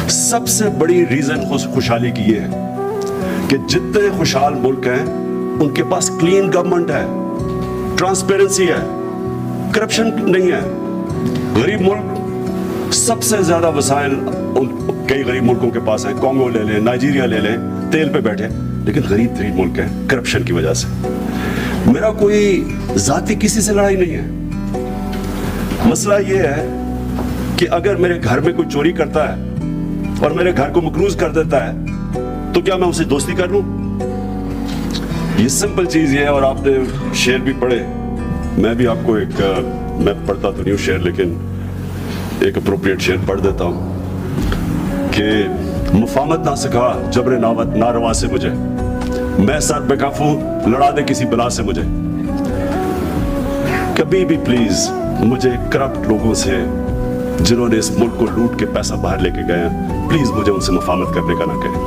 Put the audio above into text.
سب سے بڑی ریزن خوشحالی کی یہ ہے کہ جتنے خوشحال ملک ہیں ان کے پاس کلین گورنمنٹ ہے, ٹرانسپیرنسی ہے, کرپشن نہیں ہے. غریب ملک سب سے زیادہ وسائل کئی غریب ملکوں کے پاس ہیں, کانگو لے لیں, نائجیریا لے لیں, تیل پہ بیٹھے, لیکن غریب ترین ملک ہے کرپشن کی وجہ سے. میرا کوئی ذاتی کسی سے لڑائی نہیں ہے. مسئلہ یہ ہے کہ اگر میرے گھر میں کوئی چوری کرتا ہے اور میرے گھر کو مقروض کر دیتا ہے تو کیا میں اسے دوستی کر لوں؟ یہ سمپل چیز یہ ہے. اور آپ نے شعر بھی پڑھے, میں بھی آپ کو میں پڑھتا تو نہیں ہوں شعر, لیکن ایک اپروپریٹ شعر پڑھ دیتا ہوں کہ مفاہمت نہ سکھا جبر ناروا سے مجھے, میں سر بے کف ہوں لڑا دے کسی بلا سے مجھے. کبھی بھی پلیز مجھے کرپٹ لوگوں سے جنہوں نے اس ملک کو لوٹ کے پیسہ باہر لے کے گئے ہیں, پلیز مجھے ان سے مفاہمت کرنے کا نہ کہیں.